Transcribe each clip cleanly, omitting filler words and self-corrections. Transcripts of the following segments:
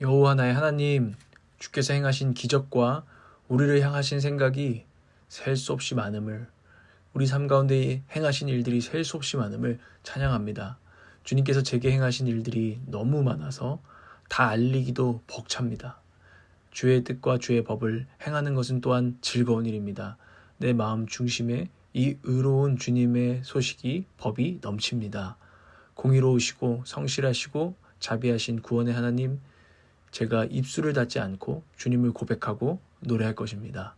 여호와 나의 하나님, 주께서 행하신 기적과 우리를 향하신 생각이 셀 수 없이 많음을, 우리 삶 가운데 행하신 일들이 셀 수 없이 많음을 찬양합니다. 주님께서 제게 행하신 일들이 너무 많아서 다 알리기도 벅찹니다. 주의 뜻과 주의 법을 행하는 것은 또한 즐거운 일입니다. 내 마음 중심에 이 의로운 주님의 소식이, 법이 넘칩니다. 공의로우시고 성실하시고 자비하신 구원의 하나님, 제가 입술을 닫지 않고 주님을 고백하고 노래할 것입니다.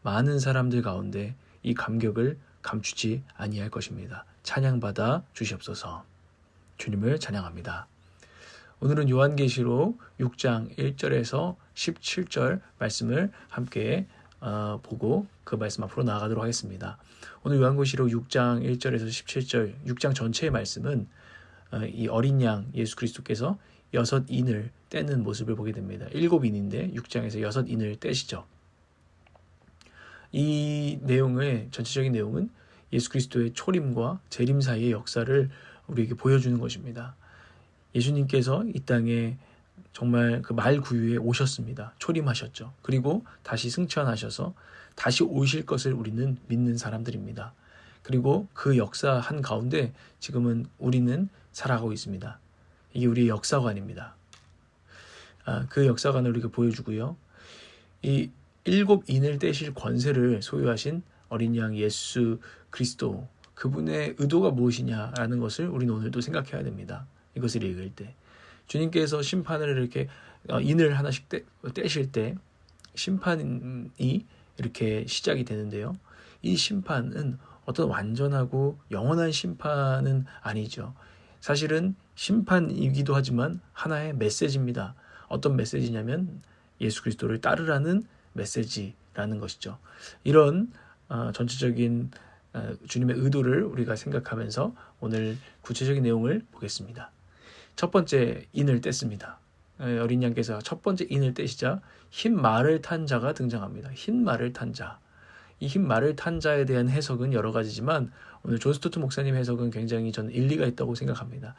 많은 사람들 가운데 이 감격을 감추지 아니할 것입니다. 찬양받아 주시옵소서. 주님을 찬양합니다. 오늘은 요한계시록 6장 1절에서 17절 말씀을 함께 보고 그 말씀 앞으로 나아가도록 하겠습니다. 오늘 요한계시록 6장 1절에서 17절, 6장 전체의 말씀은 이 어린 양 예수 그리스도께서 6인을 떼는 모습을 보게 됩니다. 7인인데 6장에서 6인을 떼시죠. 이 내용의 전체적인 내용은 예수 그리스도의 초림과 재림 사이의 역사를 우리에게 보여주는 것입니다. 예수님께서 이 땅에 정말 그 말구유에 오셨습니다. 초림하셨죠. 그리고 다시 승천하셔서 다시 오실 것을 우리는 믿는 사람들입니다. 그리고 그 역사 한 가운데 지금은 우리는 살아가고 있습니다. 이게 우리의 역사관입니다. 그 역사관을 우리가 보여주고요. 이 7인을 떼실 권세를 소유하신 어린 양 예수 그리스도, 그분의 의도가 무엇이냐라는 것을 우리는 오늘도 생각해야 됩니다. 이것을 읽을 때 주님께서 심판을 이렇게 인을 하나씩 떼실 때 심판이 이렇게 시작이 되는데요. 이 심판은 어떤 완전하고 영원한 심판은 아니죠. 사실은 심판이기도 하지만 하나의 메시지입니다. 어떤 메시지냐면 예수 그리스도를 따르라는 메시지라는 것이죠. 이런 전체적인 주님의 의도를 우리가 생각하면서 오늘 구체적인 내용을 보겠습니다. 첫 번째 인을 뗐습니다. 어린 양께서 첫 번째 인을 떼시자 흰 말을 탄 자가 등장합니다. 흰 말을 탄 자. 이 흰 말을 탄 자에 대한 해석은 여러 가지지만 오늘 존 스토트 목사님 해석은 굉장히 저는 일리가 있다고 생각합니다.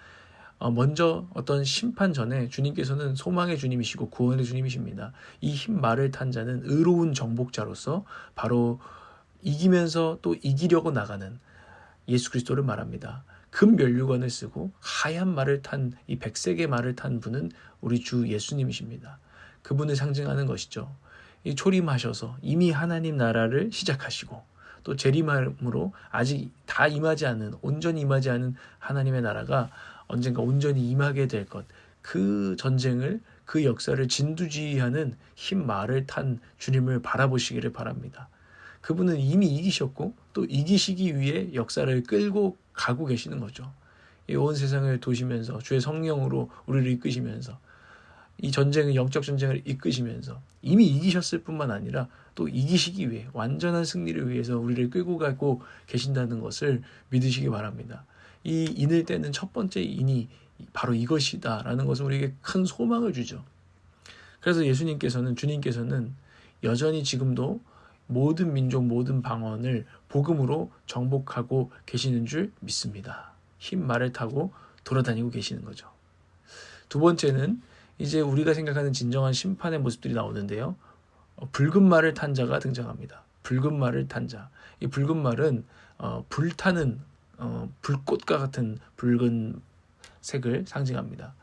먼저 어떤 심판 전에 주님께서는 소망의 주님이시고 구원의 주님이십니다. 이 흰 말을 탄 자는 의로운 정복자로서 바로 이기면서 또 이기려고 나가는 예수 그리스도를 말합니다. 금 면류관을 쓰고 하얀 말을 탄, 이 백색의 말을 탄 분은 우리 주 예수님이십니다. 그분을 상징하는 것이죠. 이 초림하셔서 이미 하나님 나라를 시작하시고 또 재림함으로 아직 다 임하지 않은, 온전히 임하지 않은 하나님의 나라가 언젠가 온전히 임하게 될 것, 그 전쟁을, 그 역사를 진두지휘하는 흰 말을 탄 주님을 바라보시기를 바랍니다. 그분은 이미 이기셨고 또 이기시기 위해 역사를 끌고 가고 계시는 거죠. 이 온 세상을 도시면서 주의 성령으로 우리를 이끄시면서 이 전쟁을, 영적 전쟁을 이끄시면서 이미 이기셨을 뿐만 아니라 또 이기시기 위해 완전한 승리를 위해서 우리를 끌고 가고 계신다는 것을 믿으시기 바랍니다. 이 인을 떼는 첫 번째 인이 바로 이것이다라는 것은 우리에게 큰 소망을 주죠. 그래서 주님께서는 여전히 지금도 모든 민족, 모든 방언을 복음으로 정복하고 계시는 줄 믿습니다. 흰 말을 타고 돌아다니고 계시는 거죠. 두 번째는 이제 우리가 생각하는 진정한 심판의 모습들이 나오는데요. 붉은 말을 탄 자가 등장합니다. 붉은 말을 탄 자. 이 붉은 말은 불타는 불꽃과 같은 붉은 색을 상징합니다.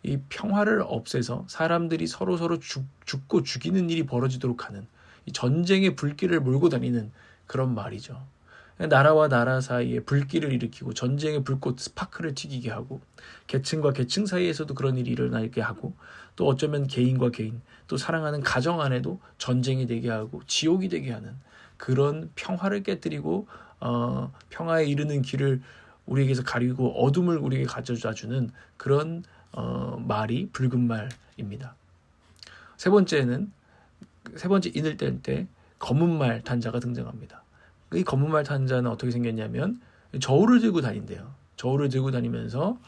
이 평화를 없애서 사람들이 서로 죽고 죽이는 일이 벌어지도록 하는 이 전쟁의 불길을 몰고 다니는 그런 말이죠. 나라와 나라 사이에 불길을 일으키고 전쟁의 불꽃 스파크를 튀기게 하고 계층과 계층 사이에서도 그런 일이 일어나게 하고 또 어쩌면 개인과 개인 또 사랑하는 가정 안에도 전쟁이 되게 하고 지옥이 되게 하는 그런 평화를 깨뜨리고 평화에 이르는 길을 우리에게서 가리고 어둠을 우리에게 가져다주는 그런 말이 붉은 말입니다. 세 번째 인을 뗄 때 검은 말 탄자가 등장합니다. 이 검은 말 탄자는 어떻게 생겼냐면 저울을 들고 다닌대요. 저울을 들고 다니면서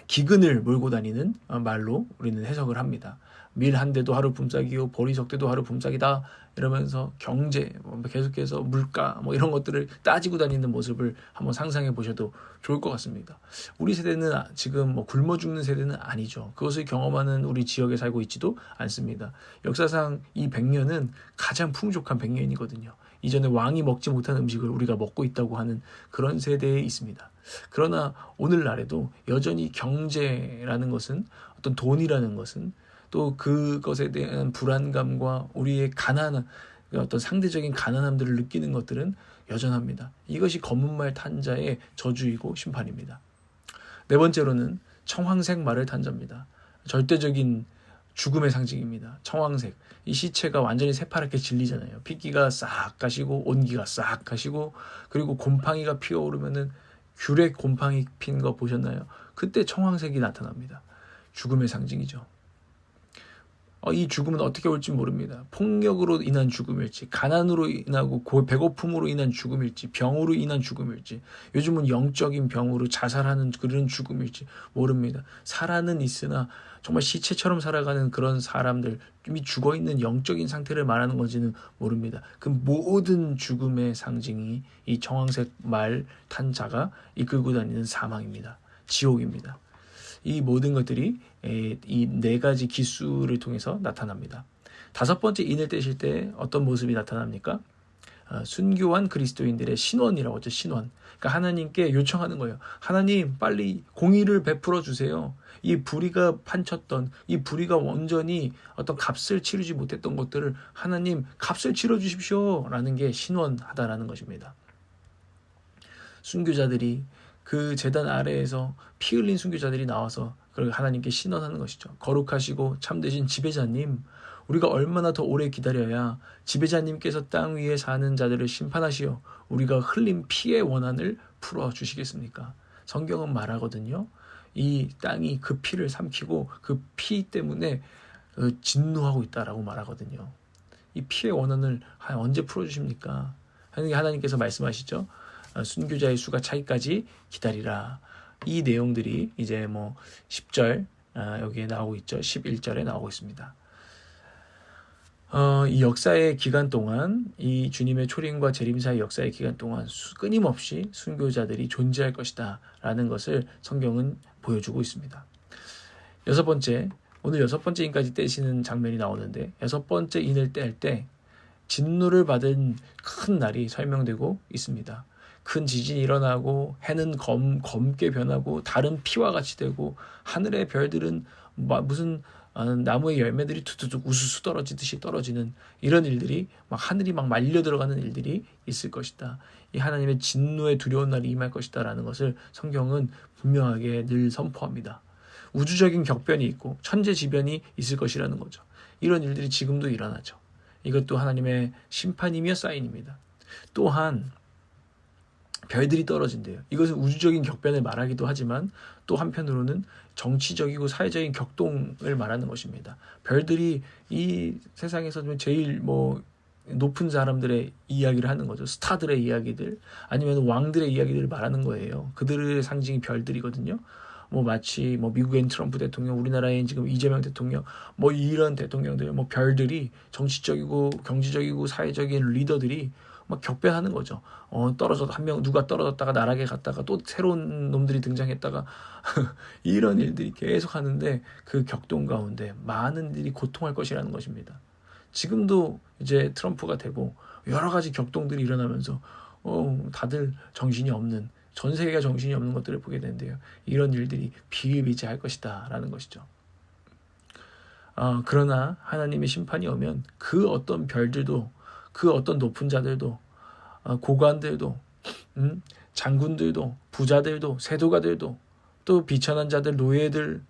기근을 몰고 다니는 말로 우리는 해석을 합니다. 밀 한 대도 하루 품삯이요 보리석 대도 하루 품삯이다 이러면서 경제 계속해서 물가 이런 것들을 따지고 다니는 모습을 한번 상상해 보셔도 좋을 것 같습니다. 우리 세대는 지금 굶어 죽는 세대는 아니죠. 그것을 경험하는 우리 지역에 살고 있지도 않습니다. 역사상 이 100년은 가장 풍족한 100년이거든요. 이전에 왕이 먹지 못한 음식을 우리가 먹고 있다고 하는 그런 세대에 있습니다. 그러나 오늘날에도 여전히 경제라는 것은, 어떤 돈이라는 것은, 또 그것에 대한 불안감과 우리의 가난한 어떤 상대적인 가난함들을 느끼는 것들은 여전합니다. 이것이 검은 말 탄 자의 저주이고 심판입니다. 네 번째로는 청황색 말을 탄 자입니다. 절대적인 죽음의 상징입니다. 청황색. 이 시체가 완전히 새파랗게 질리잖아요. 핏기가 싹 가시고 온기가 싹 가시고, 그리고 곰팡이가 피어오르면은 귤에 곰팡이 핀 거 보셨나요? 그때 청황색이 나타납니다. 죽음의 상징이죠. 이 죽음은 어떻게 올지 모릅니다. 폭력으로 인한 죽음일지, 가난으로 인하고 배고픔으로 인한 죽음일지, 병으로 인한 죽음일지, 요즘은 영적인 병으로 자살하는 그런 죽음일지 모릅니다. 살아는 있으나 정말 시체처럼 살아가는 그런 사람들, 이미 죽어있는 영적인 상태를 말하는 건지는 모릅니다. 그 모든 죽음의 상징이 이 청황색 말 탄 자가 이끌고 다니는 사망입니다. 지옥입니다. 이 모든 것들이 이 네 가지 기수를 통해서 나타납니다. 다섯 번째 인을 떼실 때 어떤 모습이 나타납니까? 순교한 그리스도인들의 신원이라고 하죠. 신원. 그러니까 하나님께 요청하는 거예요. 하나님 빨리 공의를 베풀어 주세요. 이 불의가 판쳤던, 이 불의가 온전히 어떤 값을 치르지 못했던 것들을 하나님 값을 치러 주십시오 라는 게 신원하다라는 것입니다. 순교자들이 그 제단 아래에서 피 흘린 순교자들이 나와서 그렇게 하나님께 신원하는 것이죠. 거룩하시고 참되신 지배자님, 우리가 얼마나 더 오래 기다려야 지배자님께서 땅 위에 사는 자들을 심판하시어 우리가 흘린 피의 원한을 풀어주시겠습니까? 성경은 말하거든요. 이 땅이 그 피를 삼키고 그 피 때문에 진노하고 있다라고 말하거든요. 이 피의 원한을 언제 풀어주십니까? 하나님께서 말씀하시죠. 순교자의 수가 차기까지 기다리라. 이 내용들이 이제 10절 여기에 나오고 있죠. 11절에 나오고 있습니다. 이 역사의 기간 동안, 이 주님의 초림과 재림사의 역사의 기간 동안 끊임없이 순교자들이 존재할 것이다 라는 것을 성경은 보여주고 있습니다. 여섯 번째, 오늘 여섯 번째 인까지 떼시는 장면이 나오는데, 여섯 번째 인을 뗄 때 진노를 받은 큰 날이 설명되고 있습니다. 큰 지진이 일어나고 해는 검게 변하고 달은 피와 같이 되고 하늘의 별들은 무슨 나무의 열매들이 툭툭툭 우수수 떨어지듯이 떨어지는 이런 일들이 하늘이 말려 들어가는 일들이 있을 것이다. 이 하나님의 진노의 두려운 날이 임할 것이다 라는 것을 성경은 분명하게 늘 선포합니다. 우주적인 격변이 있고 천재지변이 있을 것이라는 거죠. 이런 일들이 지금도 일어나죠. 이것도 하나님의 심판이며 사인입니다. 또한 별들이 떨어진대요. 이것은 우주적인 격변을 말하기도 하지만 또 한편으로는 정치적이고 사회적인 격동을 말하는 것입니다. 별들이 이 세상에서 제일 높은 사람들의 이야기를 하는 거죠. 스타들의 이야기들, 아니면 왕들의 이야기들을 말하는 거예요. 그들의 상징이 별들이거든요. 마치 미국엔 트럼프 대통령, 우리나라엔 지금 이재명 대통령, 이런 대통령들, 별들이 정치적이고 경제적이고 사회적인 리더들이 격변하는 거죠. 떨어져도 누가 떨어졌다가 나락에 갔다가 또 새로운 놈들이 등장했다가 이런 일들이 계속 하는데, 그 격동 가운데 많은 일이 고통할 것이라는 것입니다. 지금도 이제 트럼프가 되고 여러 가지 격동들이 일어나면서 다들 정신이 없는, 전 세계가 정신이 없는 것들을 보게 되는데요. 이런 일들이 비일비재할 것이다 라는 것이죠. 그러나 하나님의 심판이 오면 그 어떤 별들도, 그 어떤 높은 자들도, 고관들도, 장군들도, 부자들도, 세도가들도, 또 비천한 자들, 노예들까지도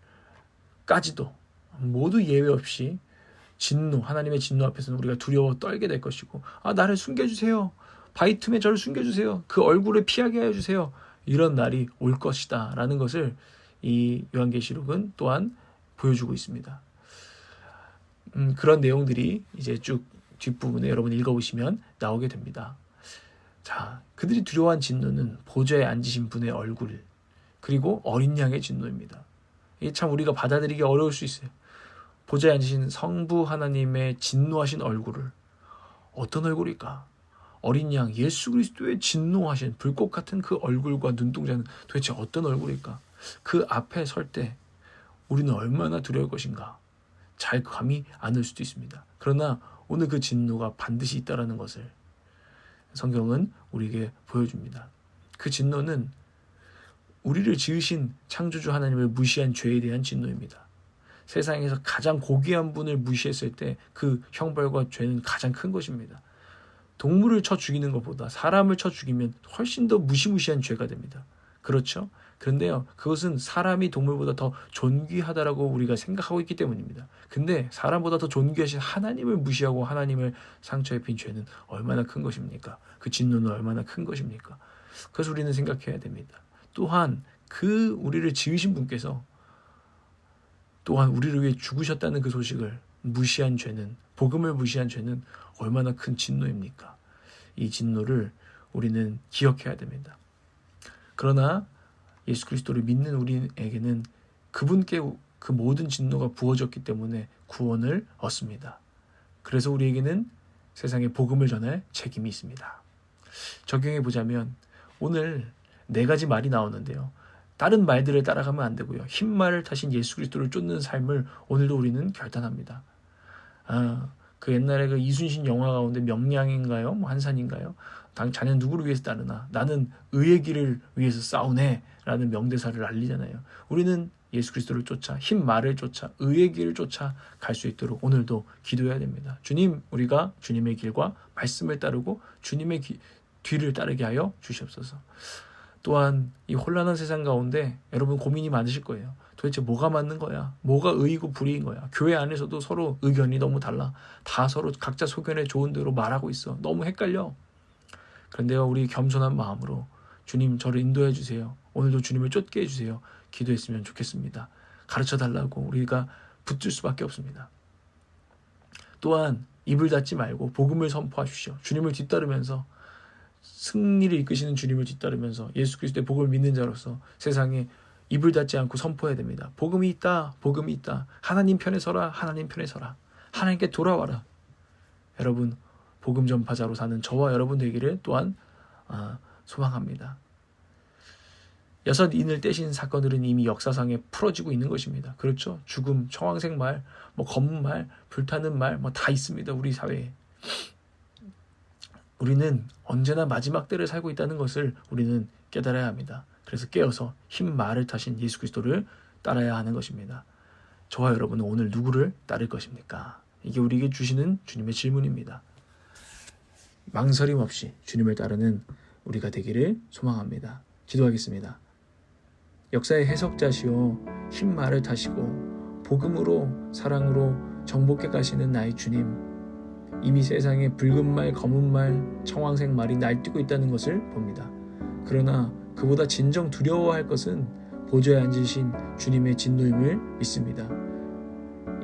모두 예외 없이 하나님의 진노 앞에서는 우리가 두려워 떨게 될 것이고, 나를 숨겨주세요. 바위 틈에 저를 숨겨주세요. 그 얼굴을 피하게 해주세요. 이런 날이 올 것이다 라는 것을 이 요한계시록은 또한 보여주고 있습니다. 그런 내용들이 이제 쭉 뒷부분에 여러분 읽어보시면 나오게 됩니다. 자, 그들이 두려워한 진노는 보좌에 앉으신 분의 얼굴, 그리고 어린 양의 진노입니다. 이게 참 우리가 받아들이기 어려울 수 있어요. 보좌에 앉으신 성부 하나님의 진노하신 얼굴을, 어떤 얼굴일까? 어린 양 예수 그리스도의 진노하신 불꽃 같은 그 얼굴과 눈동자는 도대체 어떤 얼굴일까? 그 앞에 설 때 우리는 얼마나 두려울 것인가? 잘 감이 안 올 수도 있습니다. 그러나 오늘 그 진노가 반드시 있다라는 것을 성경은 우리에게 보여줍니다. 그 진노는 우리를 지으신 창조주 하나님을 무시한 죄에 대한 진노입니다. 세상에서 가장 고귀한 분을 무시했을 때 그 형벌과 죄는 가장 큰 것입니다. 동물을 쳐 죽이는 것보다 사람을 쳐 죽이면 훨씬 더 무시무시한 죄가 됩니다. 그렇죠? 그런데요, 그것은 사람이 동물보다 더 존귀하다라고 우리가 생각하고 있기 때문입니다. 근데 사람보다 더 존귀하신 하나님을 무시하고 하나님을 상처 입힌 죄는 얼마나 큰 것입니까? 그 진노는 얼마나 큰 것입니까? 그래서 우리는 생각해야 됩니다. 또한 그 우리를 지으신 분께서 또한 우리를 위해 죽으셨다는 그 소식을 무시한 죄는, 복음을 무시한 죄는 얼마나 큰 진노입니까? 이 진노를 우리는 기억해야 됩니다. 그러나 예수 그리스도를 믿는 우리에게는 그분께 그 모든 진노가 부어졌기 때문에 구원을 얻습니다. 그래서 우리에게는 세상에 복음을 전할 책임이 있습니다. 적용해 보자면 오늘 4가지 말이 나오는데요. 다른 말들을 따라가면 안 되고요. 흰 말을 타신 예수 그리스도를 쫓는 삶을 오늘도 우리는 결단합니다. 그 옛날에 그 이순신 영화 가운데 명량인가요? 뭐 한산인가요? 자네는 누구를 위해서 따르나? 나는 의의 길을 위해서 싸우네 라는 명대사를 알리잖아요. 우리는 예수 그리스도를 쫓아, 흰 말을 쫓아, 의의 길을 쫓아 갈 수 있도록 오늘도 기도해야 됩니다. 주님, 우리가 주님의 길과 말씀을 따르고 주님의 뒤를 따르게 하여 주시옵소서. 또한 이 혼란한 세상 가운데 여러분 고민이 많으실 거예요. 도대체 뭐가 맞는 거야? 뭐가 의이고 불의인 거야? 교회 안에서도 서로 의견이 너무 달라. 다 서로 각자 소견에 좋은 대로 말하고 있어. 너무 헷갈려. 그런데요, 우리 겸손한 마음으로 주님, 저를 인도해 주세요. 오늘도 주님을 쫓게 해주세요. 기도했으면 좋겠습니다. 가르쳐 달라고 우리가 붙들 수밖에 없습니다. 또한 입을 닫지 말고 복음을 선포하십시오. 주님을 뒤따르면서, 승리를 이끄시는 주님을 뒤따르면서 예수 그리스도의 복음을 믿는 자로서 세상에 입을 닫지 않고 선포해야 됩니다. 복음이 있다. 복음이 있다. 하나님 편에 서라. 하나님 편에 서라. 하나님께 돌아와라. 여러분, 복음 전파자로 사는 저와 여러분 되기를 또한 소망합니다. 6인을 떼신 사건들은 이미 역사상에 풀어지고 있는 것입니다. 그렇죠? 죽음, 청황색 말, 검은 말, 불타는 말, 다 있습니다. 우리 사회에. 우리는 언제나 마지막 때를 살고 있다는 것을 우리는 깨달아야 합니다. 그래서 깨어서 흰 말을 타신 예수 그리스도를 따라야 하는 것입니다. 저와 여러분은 오늘 누구를 따를 것입니까? 이게 우리에게 주시는 주님의 질문입니다. 망설임 없이 주님을 따르는 우리가 되기를 소망합니다. 기도하겠습니다. 역사의 해석자시오, 흰 말을 타시고 복음으로 사랑으로 정복해 가시는 나의 주님, 이미 세상에 붉은 말, 검은 말, 청황색 말이 날뛰고 있다는 것을 봅니다. 그러나 그보다 진정 두려워할 것은 보좌에 앉으신 주님의 진노임을 믿습니다.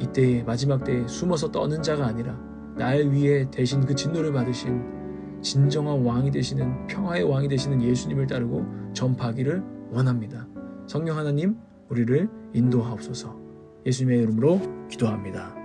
이때에 마지막 때에 숨어서 떠는 자가 아니라 날 위해 대신 그 진노를 받으신 진정한 왕이 되시는, 평화의 왕이 되시는 예수님을 따르고 전파하기를 원합니다. 성령 하나님, 우리를 인도하옵소서. 예수님의 이름으로 기도합니다.